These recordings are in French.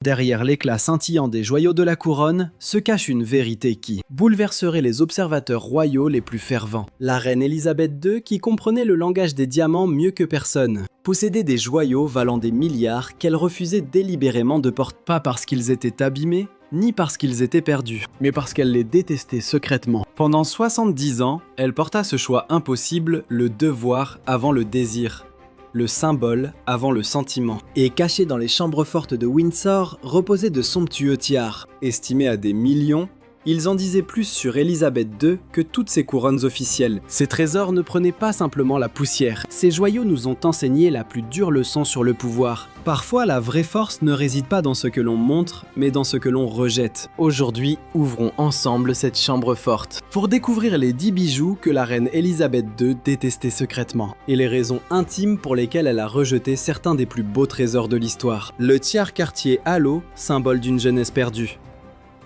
Derrière l'éclat scintillant des joyaux de la couronne se cache une vérité qui bouleverserait les observateurs royaux les plus fervents. La reine Elisabeth II, qui comprenait le langage des diamants mieux que personne, possédait des joyaux valant des milliards qu'elle refusait délibérément de porter, pas parce qu'ils étaient abîmés, ni parce qu'ils étaient perdus, mais parce qu'elle les détestait secrètement. Pendant 70 ans, elle porta ce choix impossible, le devoir avant le désir, le symbole avant le sentiment. Et caché dans les chambres fortes de Windsor reposaient de somptueux tiares. Estimés à des millions, ils en disaient plus sur Elisabeth II que toutes ses couronnes officielles. Ces trésors ne prenaient pas simplement la poussière. Ces joyaux nous ont enseigné la plus dure leçon sur le pouvoir. Parfois, la vraie force ne réside pas dans ce que l'on montre, mais dans ce que l'on rejette. Aujourd'hui, ouvrons ensemble cette chambre forte pour découvrir les 10 bijoux que la reine Elisabeth II détestait secrètement et les raisons intimes pour lesquelles elle a rejeté certains des plus beaux trésors de l'histoire. Le tiare Cartier Halo, symbole d'une jeunesse perdue.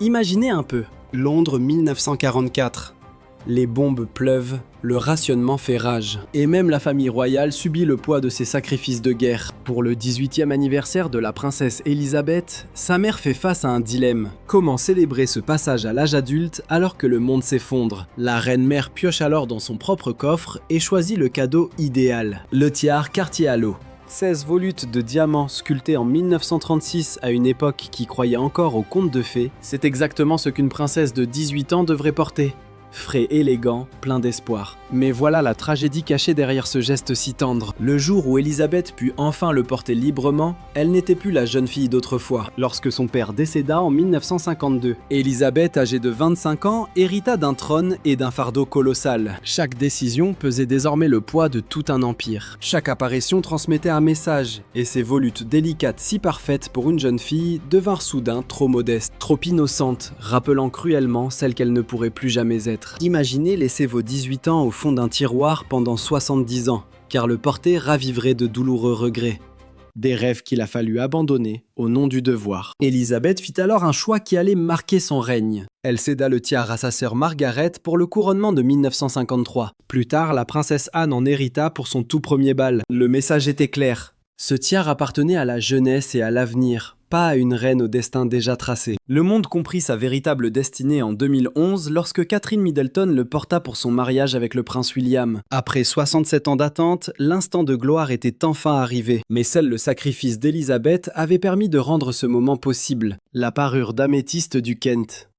Imaginez un peu, Londres 1944. Les bombes pleuvent, le rationnement fait rage. Et même la famille royale subit le poids de ses sacrifices de guerre. Pour le 18e anniversaire de la princesse Elisabeth, sa mère fait face à un dilemme. Comment célébrer ce passage à l'âge adulte alors que le monde s'effondre? La reine-mère pioche alors dans son propre coffre et choisit le cadeau idéal, le tiare Cartier Halo. 16 volutes de diamants sculptés en 1936 à une époque qui croyait encore aux contes de fées, c'est exactement ce qu'une princesse de 18 ans devrait porter. Frais élégant, plein d'espoir. Mais voilà la tragédie cachée derrière ce geste si tendre. Le jour où Elisabeth put enfin le porter librement, elle n'était plus la jeune fille d'autrefois, lorsque son père décéda en 1952. Elisabeth, âgée de 25 ans, hérita d'un trône et d'un fardeau colossal. Chaque décision pesait désormais le poids de tout un empire. Chaque apparition transmettait un message, et ces volutes délicates si parfaites pour une jeune fille devinrent soudain trop modestes, trop innocentes, rappelant cruellement celle qu'elle ne pourrait plus jamais être. Imaginez laisser vos 18 ans au fond d'un tiroir pendant 70 ans, car le porter raviverait de douloureux regrets. Des rêves qu'il a fallu abandonner au nom du devoir. Elisabeth fit alors un choix qui allait marquer son règne. Elle céda le tiare à sa sœur Margaret pour le couronnement de 1953. Plus tard, la princesse Anne en hérita pour son tout premier bal. Le message était clair. Ce tiare appartenait à la jeunesse et à l'avenir, pas à une reine au destin déjà tracé. Le monde comprit sa véritable destinée en 2011 lorsque Catherine Middleton le porta pour son mariage avec le prince William. Après 67 ans d'attente, l'instant de gloire était enfin arrivé. Mais seul le sacrifice d'Elisabeth avait permis de rendre ce moment possible. La parure d'améthyste du Kent.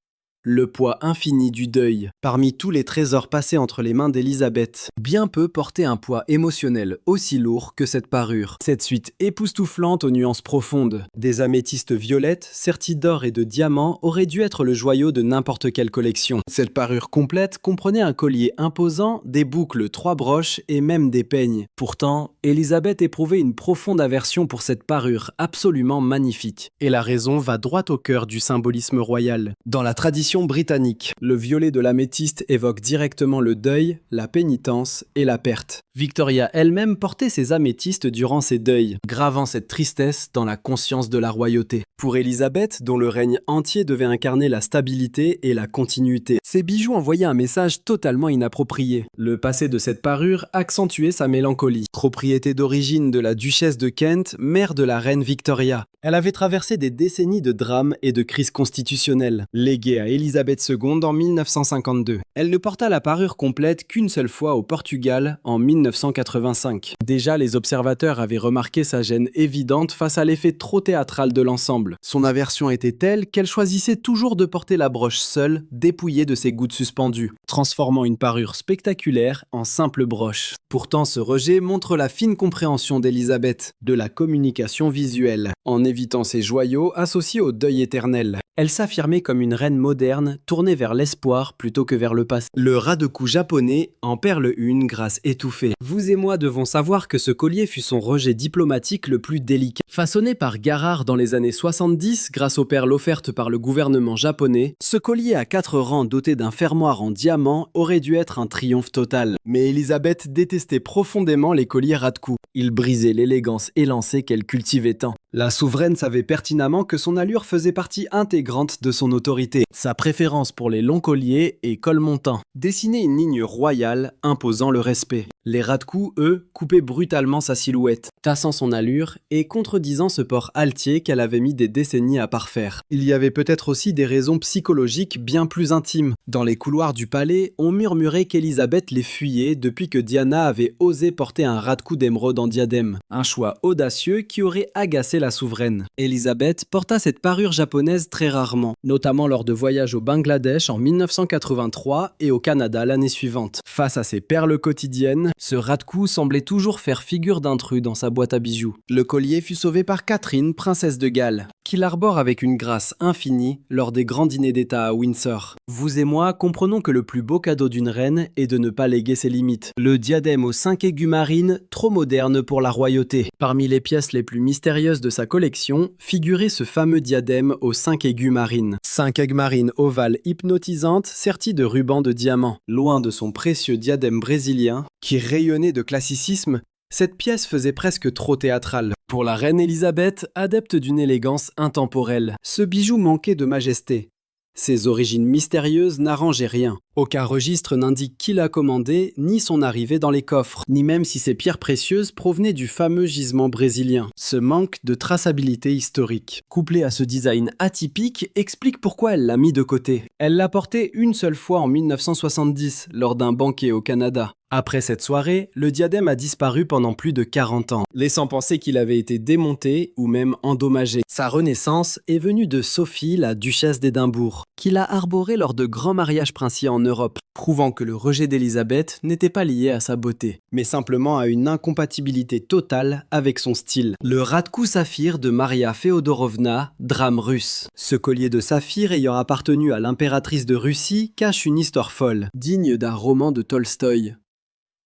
Le poids infini du deuil. Parmi tous les trésors passés entre les mains d'Elisabeth, bien peu portaient un poids émotionnel aussi lourd que cette parure. Cette suite époustouflante aux nuances profondes. Des améthystes violettes, serties d'or et de diamants, auraient dû être le joyau de n'importe quelle collection. Cette parure complète comprenait un collier imposant, des boucles, 3 broches et même des peignes. Pourtant, Elisabeth éprouvait une profonde aversion pour cette parure absolument magnifique. Et la raison va droit au cœur du symbolisme royal. Dans la tradition britannique, le violet de l'améthyste évoque directement le deuil, la pénitence et la perte. Victoria elle-même portait ses améthystes durant ses deuils, gravant cette tristesse dans la conscience de la royauté. Pour Elisabeth, dont le règne entier devait incarner la stabilité et la continuité, ces bijoux envoyaient un message totalement inapproprié. Le passé de cette parure accentuait sa mélancolie. Propriété d'origine de la duchesse de Kent, mère de la reine Victoria, elle avait traversé des décennies de drames et de crises constitutionnelles. Léguée à Elisabeth II en 1952. Elle ne porta la parure complète qu'une seule fois au Portugal en 1985. Déjà, les observateurs avaient remarqué sa gêne évidente face à l'effet trop théâtral de l'ensemble. Son aversion était telle qu'elle choisissait toujours de porter la broche seule, dépouillée de ses gouttes suspendues, transformant une parure spectaculaire en simple broche. Pourtant, ce rejet montre la fine compréhension d'Elisabeth de la communication visuelle, en évitant ses joyaux associés au deuil éternel. Elle s'affirmait comme une reine moderne, tournée vers l'espoir plutôt que vers le passé. Le ras de cou japonais en perle une grâce étouffée. Vous et moi devons savoir que ce collier fut son rejet diplomatique le plus délicat. Façonné par Garrard dans les années 70 grâce aux perles offertes par le gouvernement japonais, ce collier à 4 rangs doté d'un fermoir en diamant aurait dû être un triomphe total. Mais Elisabeth détestait profondément les colliers ras de cou. Ils brisaient l'élégance élancée qu'elle cultivait tant. La souveraine savait pertinemment que son allure faisait partie intégrante de son autorité. Sa préférence pour les longs colliers et cols montants dessinait une ligne royale imposant le respect. Les ras de cou, eux, coupaient brutalement sa silhouette. tassant son allure et contredisant ce port altier qu'elle avait mis des décennies à parfaire. Il y avait peut-être aussi des raisons psychologiques bien plus intimes. Dans les couloirs du palais, on murmurait qu'Élisabeth les fuyait depuis que Diana avait osé porter un ras de cou d'émeraude en diadème. Un choix audacieux qui aurait agacé la souveraine. Élisabeth porta cette parure japonaise très rarement, notamment lors de voyages au Bangladesh en 1983 et au Canada l'année suivante. Face à ses perles quotidiennes, ce ras de cou semblait toujours faire figure d'intrus dans sa boîte à bijoux. Le collier fut sauvé par Catherine, princesse de Galles, qui l'arbore avec une grâce infinie lors des grands dîners d'État à Windsor. Vous et moi comprenons que le plus beau cadeau d'une reine est de ne pas léguer ses limites. Le diadème aux 5 aigus marines, trop moderne pour la royauté. Parmi les pièces les plus mystérieuses de sa collection, figurait ce fameux diadème aux 5 aigus marines. 5 aigues marines ovales hypnotisantes serties de rubans de diamant. Loin de son précieux diadème brésilien, qui rayonnait de classicisme, cette pièce faisait presque trop théâtrale. Pour la reine Élisabeth, adepte d'une élégance intemporelle, ce bijou manquait de majesté. Ses origines mystérieuses n'arrangeaient rien. Aucun registre n'indique qui l'a commandé, ni son arrivée dans les coffres, ni même si ces pierres précieuses provenaient du fameux gisement brésilien. Ce manque de traçabilité historique, couplé à ce design atypique, explique pourquoi elle l'a mis de côté. Elle l'a porté une seule fois en 1970, lors d'un banquet au Canada. Après cette soirée, le diadème a disparu pendant plus de 40 ans, laissant penser qu'il avait été démonté ou même endommagé. Sa renaissance est venue de Sophie, la duchesse d'Édimbourg, qui l'a arboré lors de grands mariages princiers en Europe, prouvant que le rejet d'Élisabeth n'était pas lié à sa beauté, mais simplement à une incompatibilité totale avec son style. Le ras de cou saphir de Maria Féodorovna, drame russe. Ce collier de saphir ayant appartenu à l'impératrice de Russie cache une histoire folle, digne d'un roman de Tolstoï.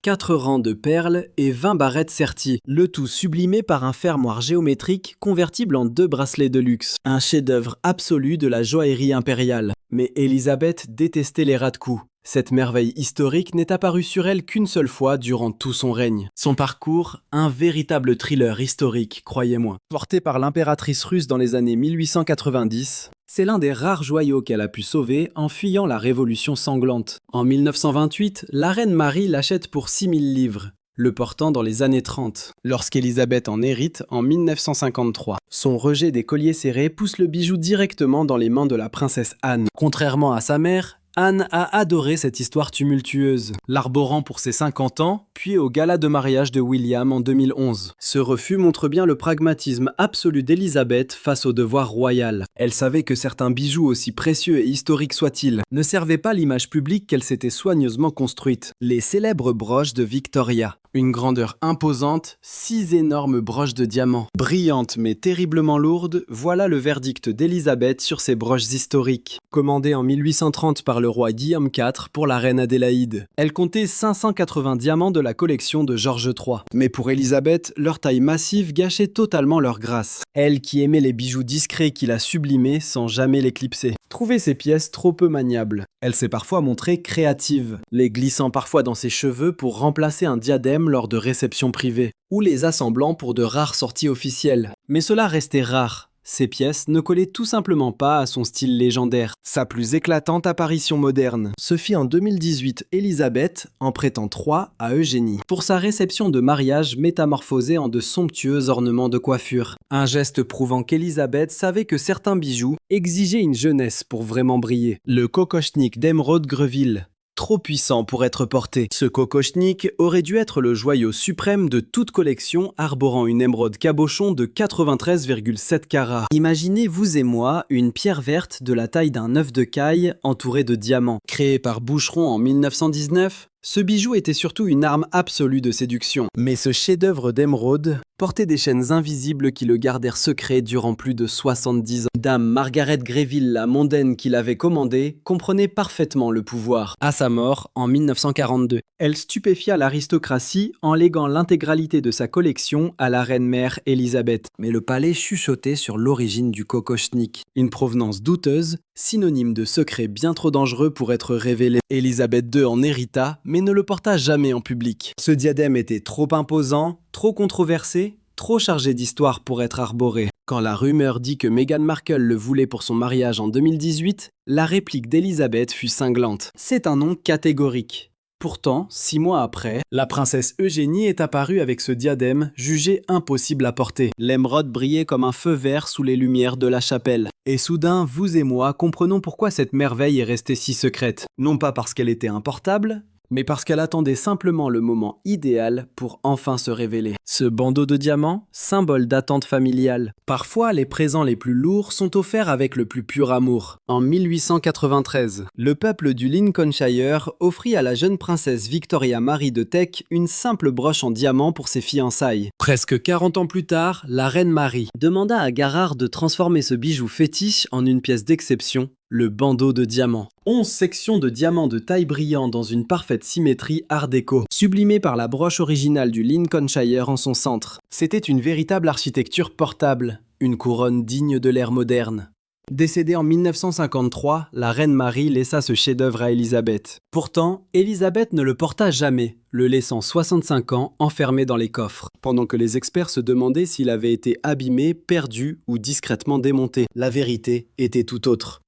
4 rangs de perles et 20 barrettes serties, le tout sublimé par un fermoir géométrique convertible en 2 bracelets de luxe. Un chef-d'œuvre absolu de la joaillerie impériale. Mais Élisabeth détestait les ras de cou. Cette merveille historique n'est apparue sur elle qu'une seule fois durant tout son règne. Son parcours, un véritable thriller historique, croyez-moi. Porté par l'impératrice russe dans les années 1890, c'est l'un des rares joyaux qu'elle a pu sauver en fuyant la révolution sanglante. En 1928, la reine Marie l'achète pour 6000 livres, le portant dans les années 30, lorsqu'Élisabeth en hérite en 1953. Son rejet des colliers serrés pousse le bijou directement dans les mains de la princesse Anne. Contrairement à sa mère, Anne a adoré cette histoire tumultueuse, l'arborant pour ses 50 ans, puis au gala de mariage de William en 2011. Ce refus montre bien le pragmatisme absolu d'Élisabeth face au devoir royal. Elle savait que certains bijoux, aussi précieux et historiques soient-ils, ne servaient pas l'image publique qu'elle s'était soigneusement construite. Les célèbres broches de Victoria. Une grandeur imposante, 6 énormes broches de diamants. Brillantes mais terriblement lourdes, voilà le verdict d'Élisabeth sur ces broches historiques. Commandées en 1830 par le roi Guillaume IV pour la reine Adélaïde. Elles comptaient 580 diamants de la collection de George III. Mais pour Élisabeth, leur taille massive gâchait totalement leur grâce. Elle qui aimait les bijoux discrets qui la sublimaient sans jamais l'éclipser. Trouvait ces pièces trop peu maniables. Elle s'est parfois montrée créative, les glissant parfois dans ses cheveux pour remplacer un diadème lors de réceptions privées, ou les assemblant pour de rares sorties officielles. Mais cela restait rare. Ces pièces ne collaient tout simplement pas à son style légendaire. Sa plus éclatante apparition moderne se fit en 2018, Élisabeth en prêtant 3 à Eugénie, pour sa réception de mariage métamorphosée en de somptueux ornements de coiffure. Un geste prouvant qu'Élisabeth savait que certains bijoux exigeaient une jeunesse pour vraiment briller. Le kokochnik d'émeraude Greville. Trop puissant pour être porté. Ce kokochnik aurait dû être le joyau suprême de toute collection arborant une émeraude cabochon de 93,7 carats. Imaginez, vous et moi, une pierre verte de la taille d'un œuf de caille entourée de diamants. Créé par Boucheron en 1919, ce bijou était surtout une arme absolue de séduction. Mais ce chef-d'œuvre d'émeraude portait des chaînes invisibles qui le gardèrent secret durant plus de 70 ans. Dame Margaret Greville, la mondaine qui l'avait commandé, comprenait parfaitement le pouvoir. À sa mort, en 1942, elle stupéfia l'aristocratie en léguant l'intégralité de sa collection à la reine-mère Élisabeth. Mais le palais chuchotait sur l'origine du kokochnik, une provenance douteuse, synonyme de secret bien trop dangereux pour être révélé. Élisabeth II en hérita, mais ne le porta jamais en public. Ce diadème était trop imposant, trop controversé, trop chargé d'histoire pour être arboré. Quand la rumeur dit que Meghan Markle le voulait pour son mariage en 2018, la réplique d'Élisabeth fut cinglante. C'est un non catégorique. Pourtant, 6 mois après, la princesse Eugénie est apparue avec ce diadème jugé impossible à porter. L'émeraude brillait comme un feu vert sous les lumières de la chapelle. Et soudain, vous et moi comprenons pourquoi cette merveille est restée si secrète. Non pas parce qu'elle était importable, mais parce qu'elle attendait simplement le moment idéal pour enfin se révéler. Ce bandeau de diamants, symbole d'attente familiale. Parfois, les présents les plus lourds sont offerts avec le plus pur amour. En 1893, le peuple du Lincolnshire offrit à la jeune princesse Victoria Marie de Teck une simple broche en diamant pour ses fiançailles. Presque 40 ans plus tard, la reine Marie demanda à Garrard de transformer ce bijou fétiche en une pièce d'exception, le bandeau de diamants. 11 sections de diamants de taille brillante dans une parfaite symétrie art déco, sublimée par la broche originale du Lincolnshire en son centre. C'était une véritable architecture portable, une couronne digne de l'ère moderne. Décédée en 1953, la reine Marie laissa ce chef-d'œuvre à Élisabeth. Pourtant, Élisabeth ne le porta jamais, le laissant 65 ans enfermé dans les coffres, pendant que les experts se demandaient s'il avait été abîmé, perdu ou discrètement démonté. La vérité était tout autre.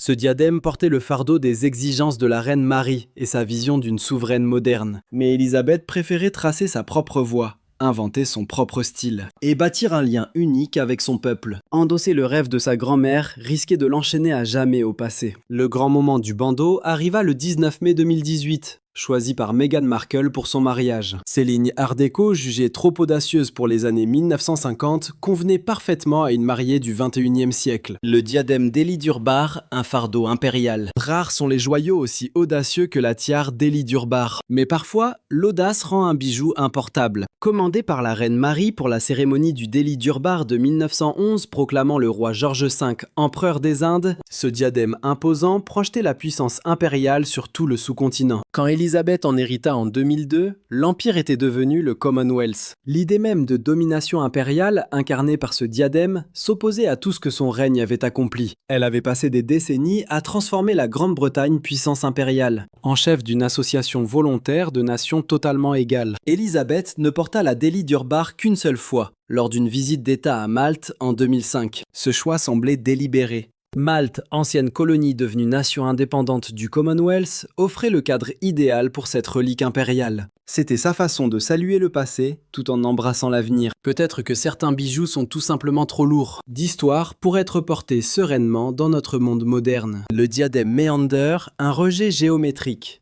Ce diadème portait le fardeau des exigences de la reine Marie et sa vision d'une souveraine moderne. Mais Élisabeth préférait tracer sa propre voie, inventer son propre style et bâtir un lien unique avec son peuple. Endosser le rêve de sa grand-mère risquait de l'enchaîner à jamais au passé. Le grand moment du bandeau arriva le 19 mai 2018. Choisi par Meghan Markle pour son mariage. Ces lignes art déco, jugées trop audacieuses pour les années 1950, convenaient parfaitement à une mariée du 21e siècle. Le diadème d'Élie Durbar, un fardeau impérial. Rares sont les joyaux aussi audacieux que la tiare d'Élie Durbar. Mais parfois, l'audace rend un bijou importable. Commandé par la reine Marie pour la cérémonie du délit Durbar de 1911 proclamant le roi George V empereur des Indes, ce diadème imposant projetait la puissance impériale sur tout le sous-continent. Quand Élisabeth en hérita en 2002, l'Empire était devenu le Commonwealth. L'idée même de domination impériale, incarnée par ce diadème, s'opposait à tout ce que son règne avait accompli. Elle avait passé des décennies à transformer la Grande-Bretagne puissance impériale, en chef d'une association volontaire de nations totalement égales. Élisabeth ne porta la délit Durbar qu'une seule fois, lors d'une visite d'État à Malte en 2005. Ce choix semblait délibéré. Malte, ancienne colonie devenue nation indépendante du Commonwealth, offrait le cadre idéal pour cette relique impériale. C'était sa façon de saluer le passé tout en embrassant l'avenir. Peut-être que certains bijoux sont tout simplement trop lourds d'histoire pour être portés sereinement dans notre monde moderne. Le diadème Meander, un rejet géométrique.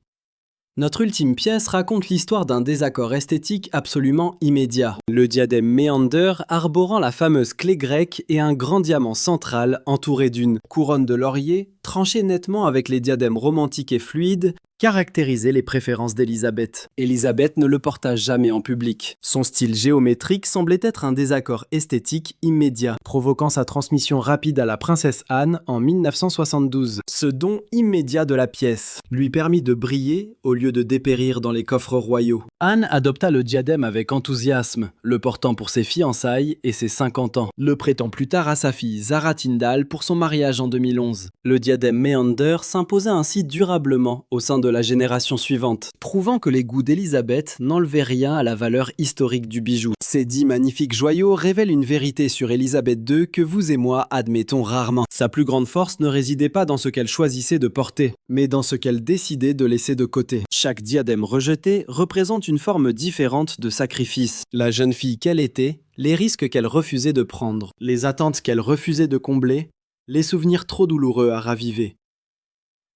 Notre ultime pièce raconte l'histoire d'un désaccord esthétique absolument immédiat. Le diadème Meander arborant la fameuse clé grecque et un grand diamant central entouré d'une couronne de laurier, tranchée nettement avec les diadèmes romantiques et fluides, caractérisait les préférences d'Élisabeth. Élisabeth ne le porta jamais en public. Son style géométrique semblait être un désaccord esthétique immédiat, provoquant sa transmission rapide à la princesse Anne en 1972. Ce don immédiat de la pièce lui permit de briller au lieu de dépérir dans les coffres royaux. Anne adopta le diadème avec enthousiasme, le portant pour ses fiançailles et ses 50 ans, le prêtant plus tard à sa fille Zara Tindall pour son mariage en 2011. Le diadème Meander s'imposa ainsi durablement au sein de la génération suivante, prouvant que les goûts d'Élisabeth n'enlevaient rien à la valeur historique du bijou. Ces 10 magnifiques joyaux révèlent une vérité sur Élisabeth II que vous et moi admettons rarement. Sa plus grande force ne résidait pas dans ce qu'elle choisissait de porter, mais dans ce qu'elle décidait de laisser de côté. Chaque diadème rejeté représente une forme différente de sacrifice. La jeune fille qu'elle était, les risques qu'elle refusait de prendre, les attentes qu'elle refusait de combler, les souvenirs trop douloureux à raviver.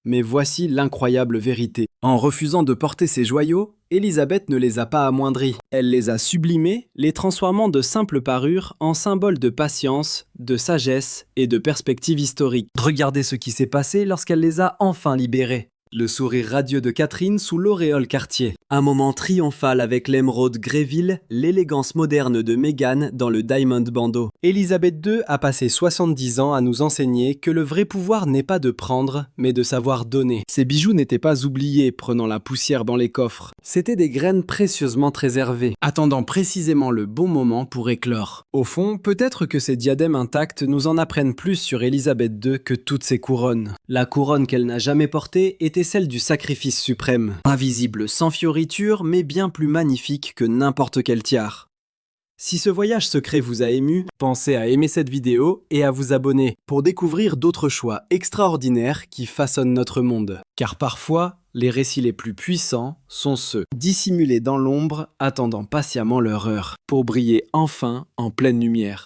Mais voici l'incroyable vérité. En refusant de porter ces joyaux, Élisabeth ne les a pas amoindris. Elle les a sublimés, les transformant de simples parures en symboles de patience, de sagesse et de perspective historique. Regardez ce qui s'est passé lorsqu'elle les a enfin libérés. Le sourire radieux de Catherine sous l'auréole Cartier. Un moment triomphal avec l'émeraude Gréville, l'élégance moderne de Meghan dans le Diamond Bandeau. Élisabeth II a passé 70 ans à nous enseigner que le vrai pouvoir n'est pas de prendre, mais de savoir donner. Ces bijoux n'étaient pas oubliés, prenant la poussière dans les coffres. C'étaient des graines précieusement préservées, attendant précisément le bon moment pour éclore. Au fond, peut-être que ces diadèmes intacts nous en apprennent plus sur Élisabeth II que toutes ses couronnes. La couronne qu'elle n'a jamais portée était celle du sacrifice suprême. Invisible, sans fioriture, mais bien plus magnifique que n'importe quelle tiare. Si ce voyage secret vous a ému, pensez à aimer cette vidéo et à vous abonner pour découvrir d'autres choix extraordinaires qui façonnent notre monde. Car parfois, Les récits les plus puissants sont ceux dissimulés dans l'ombre, attendant patiemment leur heure, pour briller enfin en pleine lumière.